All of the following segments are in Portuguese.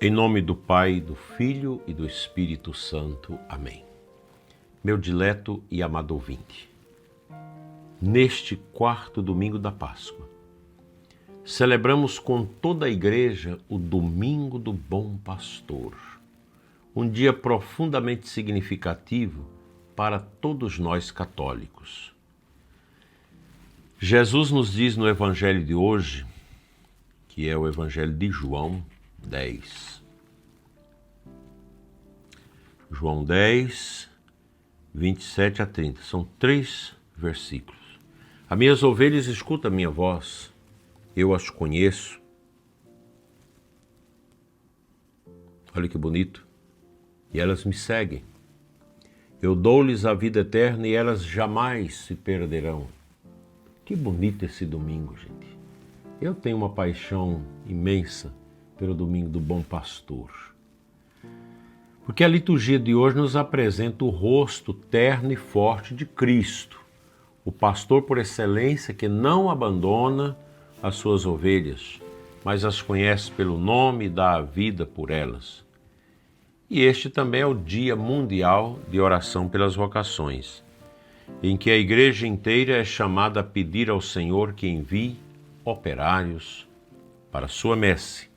Em nome do Pai, do Filho e do Espírito Santo. Amém. Meu dileto e amado ouvinte, neste quarto domingo da Páscoa, celebramos com toda a Igreja o Domingo do Bom Pastor, um dia profundamente significativo para todos nós católicos. Jesus nos diz no Evangelho de hoje, que é o Evangelho de João 10. João 10, 27 a 30. São 3 versículos. As minhas ovelhas escutam a minha voz, eu as conheço. Olha que bonito. E elas me seguem. Eu dou-lhes a vida eterna e elas jamais se perderão. Que bonito esse domingo, gente. Eu tenho uma paixão imensa pelo Domingo do Bom Pastor. Porque a liturgia de hoje nos apresenta o rosto terno e forte de Cristo, o pastor por excelência que não abandona as suas ovelhas, mas as conhece pelo nome e dá a vida por elas. E este também é o Dia Mundial de Oração pelas Vocações, em que a Igreja inteira é chamada a pedir ao Senhor que envie operários para a sua messe.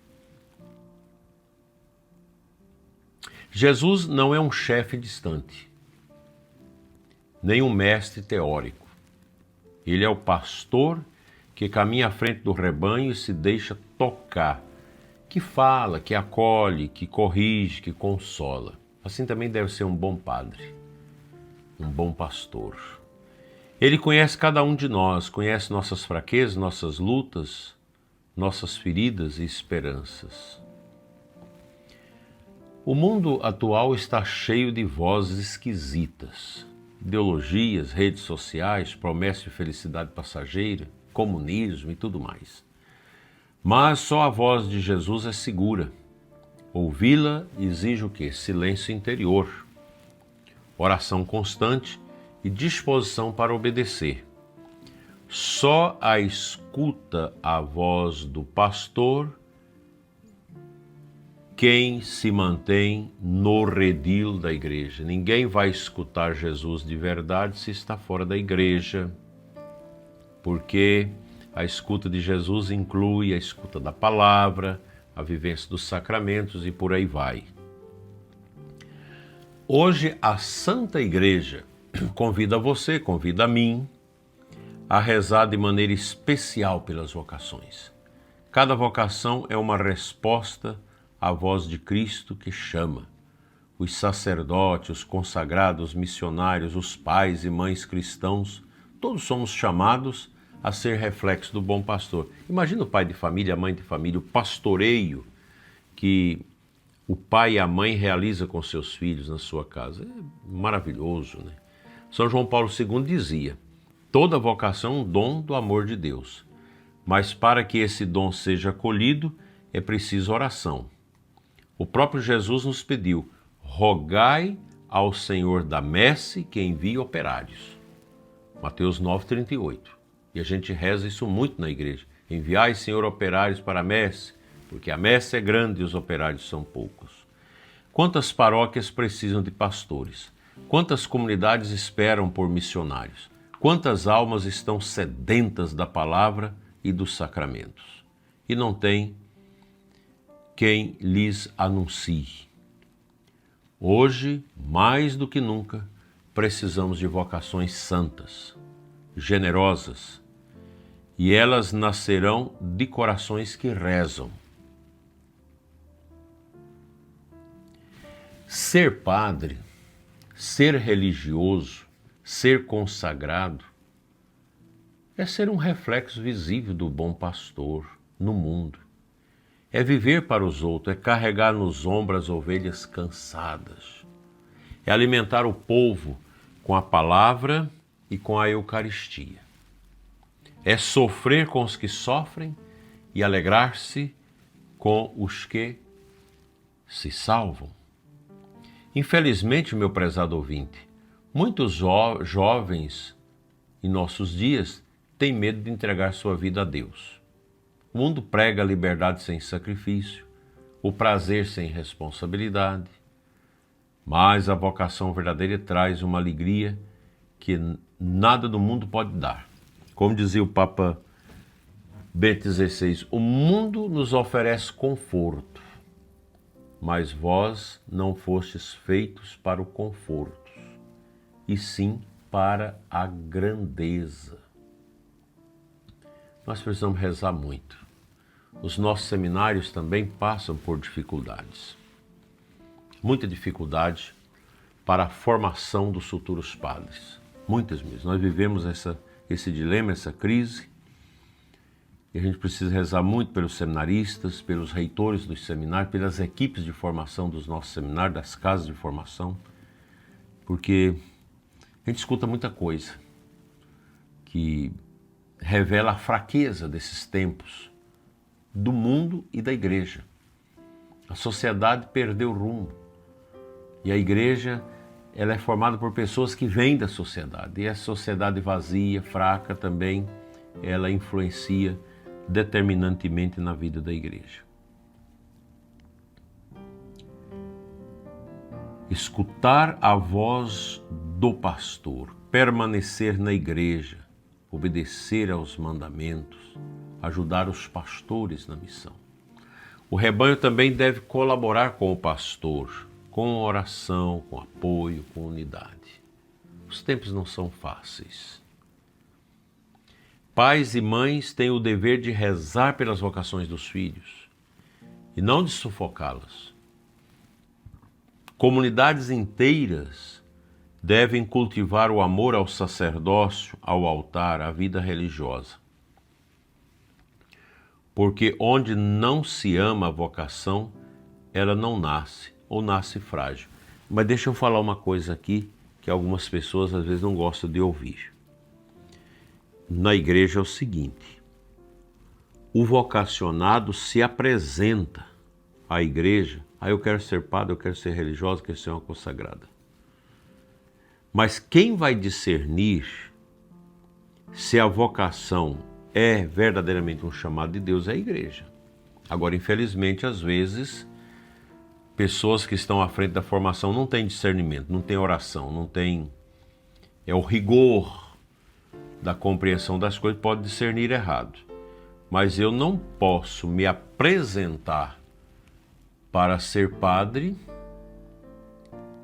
Jesus não é um chefe distante, nem um mestre teórico. Ele é o pastor que caminha à frente do rebanho e se deixa tocar, que fala, que acolhe, que corrige, que consola. Assim também deve ser um bom padre, um bom pastor. Ele conhece cada um de nós, conhece nossas fraquezas, nossas lutas, nossas feridas e esperanças. O mundo atual está cheio de vozes esquisitas, ideologias, redes sociais, promessas de felicidade passageira, comunismo e tudo mais. Mas só a voz de Jesus é segura. Ouvi-la exige o quê? Silêncio interior, oração constante e disposição para obedecer. Só a escuta a voz do pastor quem se mantém no redil da igreja. Ninguém vai escutar Jesus de verdade se está fora da igreja, porque a escuta de Jesus inclui a escuta da palavra, a vivência dos sacramentos e por aí vai. Hoje a Santa Igreja convida você, convida a mim, a rezar de maneira especial pelas vocações. Cada vocação é uma resposta à voz de Cristo que chama. Os sacerdotes, os consagrados, os missionários, os pais e mães cristãos, todos somos chamados a ser reflexo do bom pastor. Imagina o pai de família, a mãe de família, o pastoreio que o pai e a mãe realizam com seus filhos na sua casa. É maravilhoso, né? São João Paulo II dizia: toda vocação é um dom do amor de Deus, mas para que esse dom seja acolhido é preciso oração. O próprio Jesus nos pediu: rogai ao Senhor da messe que envie operários. Mateus 9,38. E a gente reza isso muito na igreja. Enviai, Senhor, operários para a messe, porque a messe é grande e os operários são poucos. Quantas paróquias precisam de pastores? Quantas comunidades esperam por missionários? Quantas almas estão sedentas da palavra e dos sacramentos? E não tem quem lhes anuncie. Hoje, mais do que nunca, precisamos de vocações santas, generosas, e elas nascerão de corações que rezam. Ser padre, ser religioso, ser consagrado, é ser um reflexo visível do bom pastor no mundo. É viver para os outros, é carregar nos ombros as ovelhas cansadas. É alimentar o povo com a palavra e com a Eucaristia. É sofrer com os que sofrem e alegrar-se com os que se salvam. Infelizmente, meu prezado ouvinte, muitos jovens em nossos dias têm medo de entregar sua vida a Deus. O mundo prega a liberdade sem sacrifício, o prazer sem responsabilidade, mas a vocação verdadeira traz uma alegria que nada do mundo pode dar. Como dizia o Papa Bento XVI, o mundo nos oferece conforto, mas vós não fostes feitos para o conforto, e sim para a grandeza. Nós precisamos rezar muito. Os nossos seminários também passam por dificuldades. Muita dificuldade para a formação dos futuros padres. Muitas mesmo. Nós vivemos esse dilema, essa crise, e a gente precisa rezar muito pelos seminaristas, pelos reitores dos seminários, pelas equipes de formação dos nossos seminários, das casas de formação, porque a gente escuta muita coisa que revela a fraqueza desses tempos do mundo e da igreja. A sociedade perdeu o rumo e a igreja ela é formada por pessoas que vêm da sociedade, e a sociedade vazia, fraca também, ela influencia determinantemente na vida da igreja. Escutar a voz do pastor, permanecer na igreja, obedecer aos mandamentos, ajudar os pastores na missão. O rebanho também deve colaborar com o pastor, com oração, com apoio, com unidade. Os tempos não são fáceis. Pais e mães têm o dever de rezar pelas vocações dos filhos e não de sufocá-las. Comunidades inteiras devem cultivar o amor ao sacerdócio, ao altar, à vida religiosa. Porque onde não se ama a vocação, ela não nasce, ou nasce frágil. Mas deixa eu falar uma coisa aqui que algumas pessoas às vezes não gostam de ouvir. Na igreja é o seguinte: o vocacionado se apresenta à igreja, eu quero ser padre, eu quero ser religiosa, eu quero ser uma consagrada. Mas quem vai discernir se a vocação é verdadeiramente um chamado de Deus é a igreja. Agora, infelizmente, às vezes, pessoas que estão à frente da formação não têm discernimento, não têm oração, não têm o rigor da compreensão das coisas, pode discernir errado. Mas eu não posso me apresentar para ser padre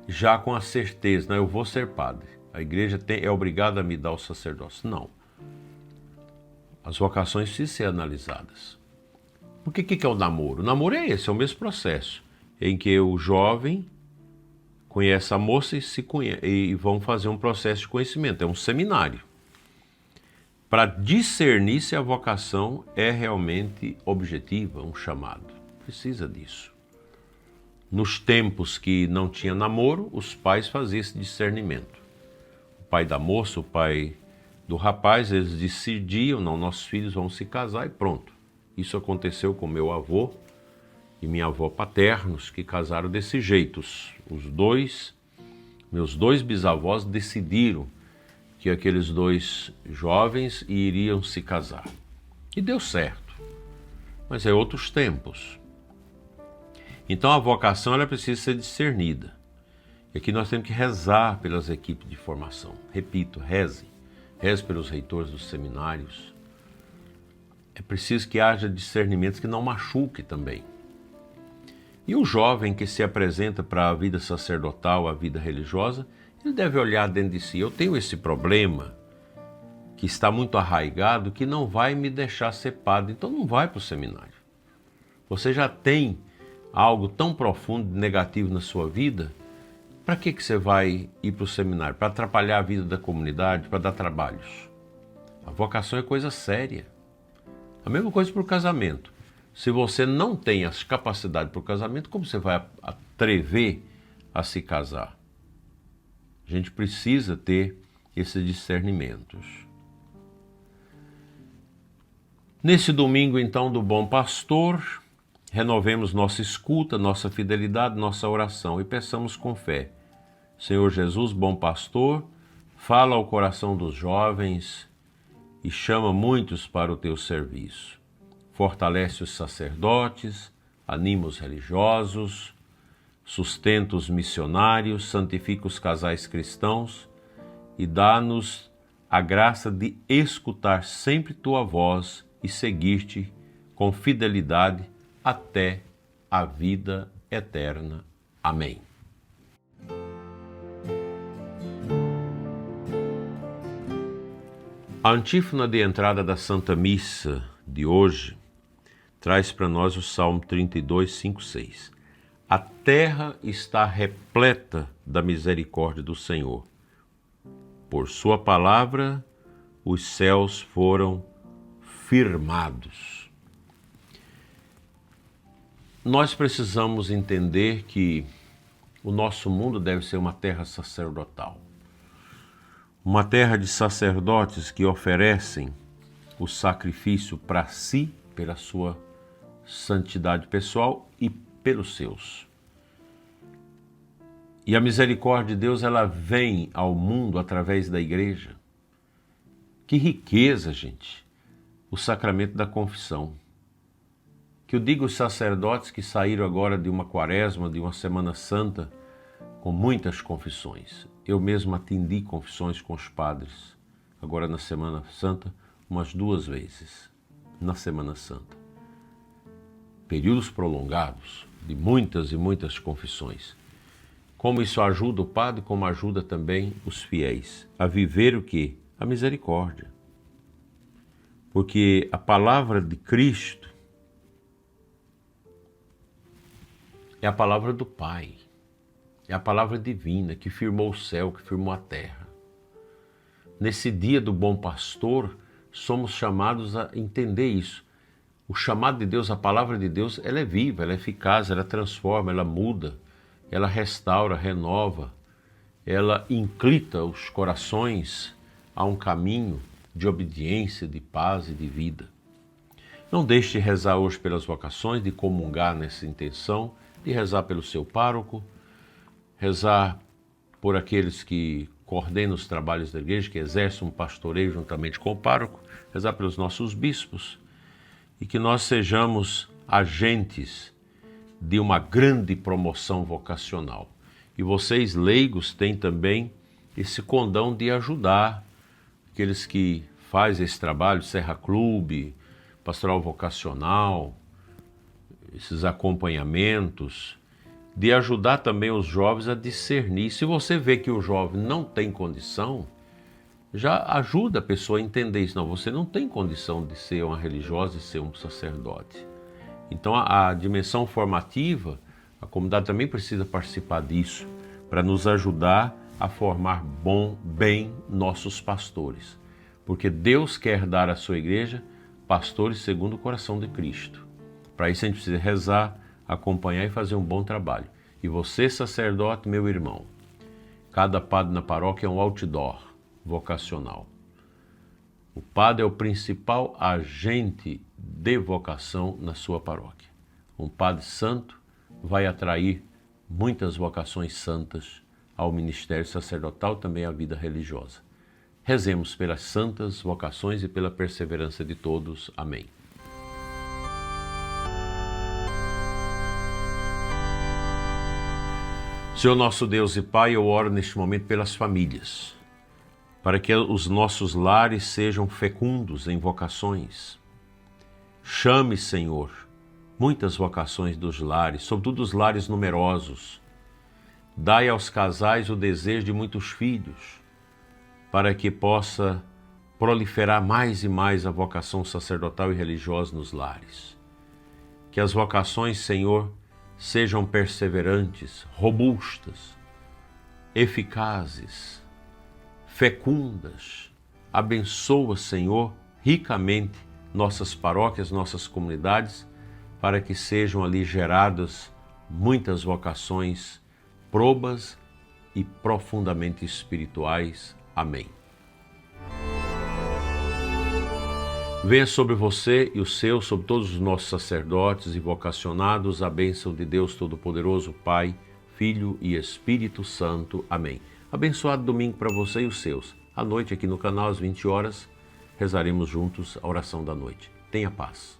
já com a certeza, eu vou ser padre. A igreja é obrigada a me dar o sacerdócio. Não. As vocações precisam ser analisadas. O que é o namoro? O namoro é esse, é o mesmo processo, em que o jovem conhece a moça e vão fazer um processo de conhecimento, é um seminário, para discernir se a vocação é realmente objetiva, um chamado. Precisa disso. Nos tempos que não tinha namoro, os pais faziam esse discernimento. O pai da moça, o pai do rapaz, eles decidiam, não, nossos filhos vão se casar e pronto. Isso aconteceu com meu avô e minha avó paternos, que casaram desse jeito. Meus dois bisavós decidiram que aqueles dois jovens iriam se casar. E deu certo. Mas é outros tempos. Então a vocação ela precisa ser discernida. E aqui nós temos que rezar pelas equipes de formação. Repito, reze. Reze pelos reitores dos seminários. É preciso que haja discernimentos que não machuque também. E o jovem que se apresenta para a vida sacerdotal, a vida religiosa, ele deve olhar dentro de si. Eu tenho esse problema que está muito arraigado, que não vai me deixar ser padre. Então não vai para o seminário. Você já tem algo tão profundo, negativo na sua vida, para que você vai ir para o seminário? Para atrapalhar a vida da comunidade, para dar trabalhos. A vocação é coisa séria. A mesma coisa para o casamento. Se você não tem as capacidades para o casamento, como você vai atrever a se casar? A gente precisa ter esses discernimentos. Nesse domingo, então, do Bom Pastor, renovemos nossa escuta, nossa fidelidade, nossa oração e peçamos com fé. Senhor Jesus, bom pastor, fala ao coração dos jovens e chama muitos para o teu serviço. Fortalece os sacerdotes, anima os religiosos, sustenta os missionários, santifica os casais cristãos e dá-nos a graça de escutar sempre tua voz e seguir-te com fidelidade até a vida eterna. Amém. A antífona de entrada da Santa Missa de hoje traz para nós o Salmo 32, 5, 6. A terra está repleta da misericórdia do Senhor. Por sua palavra, os céus foram firmados. Nós precisamos entender que o nosso mundo deve ser uma terra sacerdotal. Uma terra de sacerdotes que oferecem o sacrifício para si, pela sua santidade pessoal e pelos seus. E a misericórdia de Deus, ela vem ao mundo através da igreja. Que riqueza, gente, o sacramento da confissão. Que eu digo os sacerdotes que saíram agora de uma quaresma, de uma Semana Santa, com muitas confissões. Eu mesmo atendi confissões com os padres, agora na Semana Santa, umas 2 vezes, na Semana Santa. Períodos prolongados, de muitas e muitas confissões. Como isso ajuda o padre, como ajuda também os fiéis a viver o quê? A misericórdia. Porque a palavra de Cristo é a palavra do Pai. É a palavra divina que firmou o céu, que firmou a terra. Nesse dia do bom pastor, somos chamados a entender isso. O chamado de Deus, a palavra de Deus, ela é viva, ela é eficaz, ela transforma, ela muda, ela restaura, renova, ela inclita os corações a um caminho de obediência, de paz e de vida. Não deixe de rezar hoje pelas vocações, de comungar nessa intenção, de rezar pelo seu pároco, rezar por aqueles que coordenam os trabalhos da igreja, que exercem um pastoreio juntamente com o pároco, rezar pelos nossos bispos e que nós sejamos agentes de uma grande promoção vocacional. E vocês, leigos, têm também esse condão de ajudar aqueles que fazem esse trabalho, Serra Clube, Pastoral Vocacional, esses acompanhamentos, de ajudar também os jovens a discernir. Se você vê que o jovem não tem condição, já ajuda a pessoa a entender isso. Não, você não tem condição de ser uma religiosa e ser um sacerdote. Então a dimensão formativa, a comunidade também precisa participar disso, para nos ajudar a formar bem nossos pastores. Porque Deus quer dar à sua igreja pastores segundo o coração de Cristo. Para isso a gente precisa rezar, acompanhar e fazer um bom trabalho. E você, sacerdote, meu irmão, cada padre na paróquia é um outdoor vocacional. O padre é o principal agente de vocação na sua paróquia. Um padre santo vai atrair muitas vocações santas ao ministério sacerdotal, também à vida religiosa. Rezemos pelas santas vocações e pela perseverança de todos. Amém. Senhor nosso Deus e Pai, eu oro neste momento pelas famílias, para que os nossos lares sejam fecundos em vocações. Chame, Senhor, muitas vocações dos lares, sobretudo os lares numerosos. Dai aos casais o desejo de muitos filhos, para que possa proliferar mais e mais a vocação sacerdotal e religiosa nos lares. Que as vocações, Senhor, sejam perseverantes, robustas, eficazes, fecundas. Abençoa, Senhor, ricamente nossas paróquias, nossas comunidades, para que sejam ali geradas muitas vocações probas e profundamente espirituais. Amém. Venha sobre você e os seus, sobre todos os nossos sacerdotes e vocacionados, a bênção de Deus Todo-Poderoso, Pai, Filho e Espírito Santo. Amém. Abençoado domingo para você e os seus. À noite aqui no canal, às 20 horas, rezaremos juntos a oração da noite. Tenha paz.